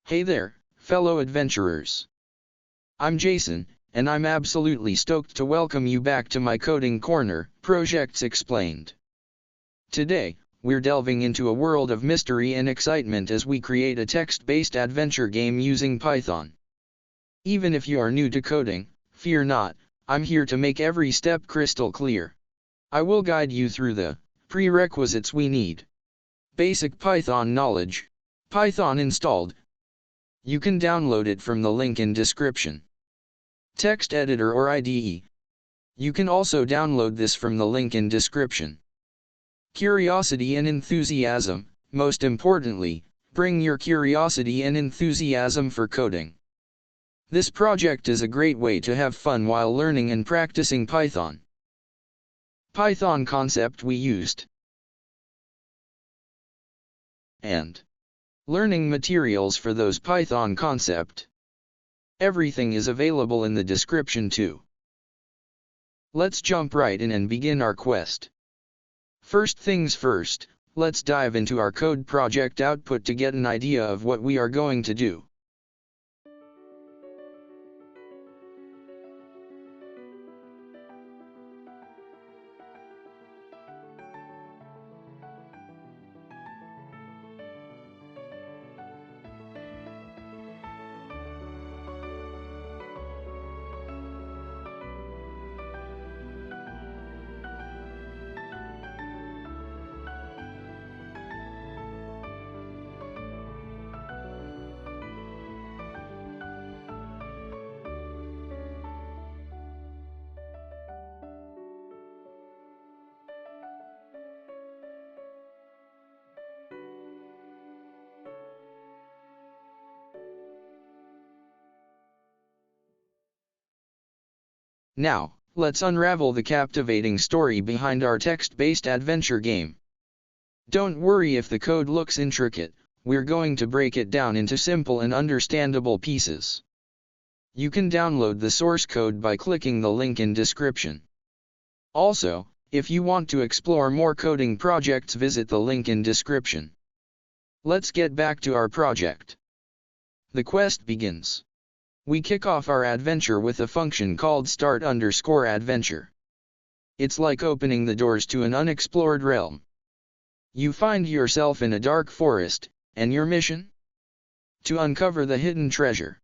Hey there, fellow adventurers. I'm Jason, and I'm absolutely stoked to welcome you back to my Coding Corner, Projects Explained. Today, we're delving into a world of mystery and excitement as we create a text-based adventure game using Python. Even if you are new to coding, fear not, I'm here to make every step crystal clear. I will guide you through the prerequisites we need. Basic Python knowledge. Python installed. You can download it from the link in description. Text editor or IDE. You can also download this from the link in description. Curiosity and enthusiasm. Most importantly, bring your curiosity and enthusiasm for coding. This project is a great way to have fun while learning and practicing Python. Python concept we used. And learning materials for those Python concept. Everything is available in the description too. Let's jump right in and begin our quest. First things first, let's dive into our code project output to get an idea of what we are going to do. Now, let's unravel the captivating story behind our text-based adventure game. Don't worry if the code looks intricate, we're going to break it down into simple and understandable pieces. You can download the source code by clicking the link in description. Also, if you want to explore more coding projects, visit the link in description. Let's get back to our project. The quest begins. We kick off our adventure with a function called start_adventure. It's like opening the doors to an unexplored realm. You find yourself in a dark forest, and your mission? To uncover the hidden treasure.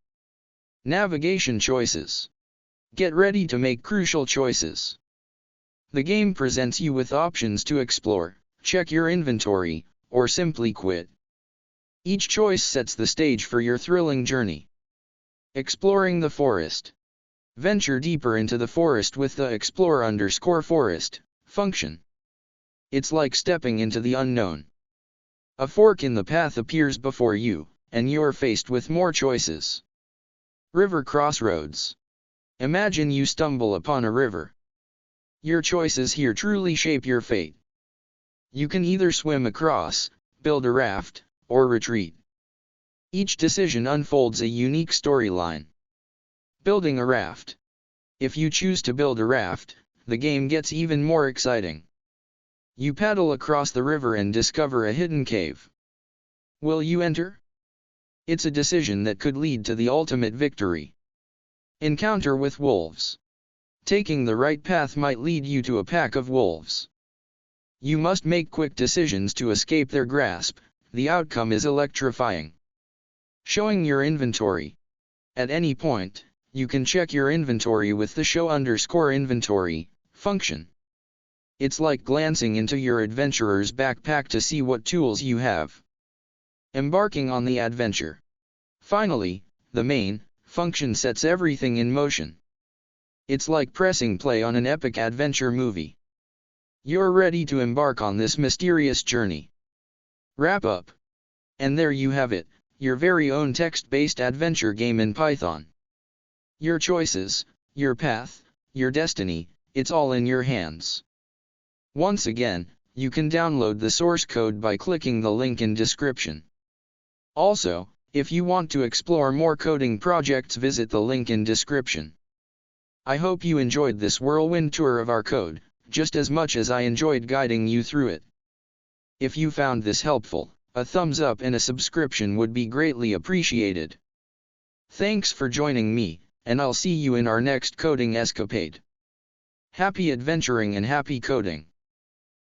Navigation choices. Get ready to make crucial choices. The game presents you with options to explore, check your inventory, or simply quit. Each choice sets the stage for your thrilling journey. Exploring the forest. Venture deeper into the forest with the explore_forest function. It's like stepping into the unknown. A fork in the path appears before you, and you're faced with more choices. River crossroads. Imagine you stumble upon a river. Your choices here truly shape your fate. You can either swim across, build a raft, or retreat. Each decision unfolds a unique storyline. Building a raft. If you choose to build a raft, the game gets even more exciting. You paddle across the river and discover a hidden cave. Will you enter? It's a decision that could lead to the ultimate victory. Encounter with wolves. Taking the right path might lead you to a pack of wolves. You must make quick decisions to escape their grasp. The outcome is electrifying. Showing your inventory. At any point, you can check your inventory with the show_inventory function. It's like glancing into your adventurer's backpack to see what tools you have. Embarking on the adventure. Finally, the main function sets everything in motion. It's like pressing play on an epic adventure movie. You're ready to embark on this mysterious journey. Wrap up. And there you have it. Your very own text-based adventure game in Python. Your choices, your path, your destiny, it's all in your hands. Once again, you can download the source code by clicking the link in description. Also, if you want to explore more coding projects, visit the link in description. I hope you enjoyed this whirlwind tour of our code, just as much as I enjoyed guiding you through it. If you found this helpful, A thumbs up and a subscription would be greatly appreciated. Thanks for joining me, and I'll see you in our next coding escapade. Happy adventuring and happy coding!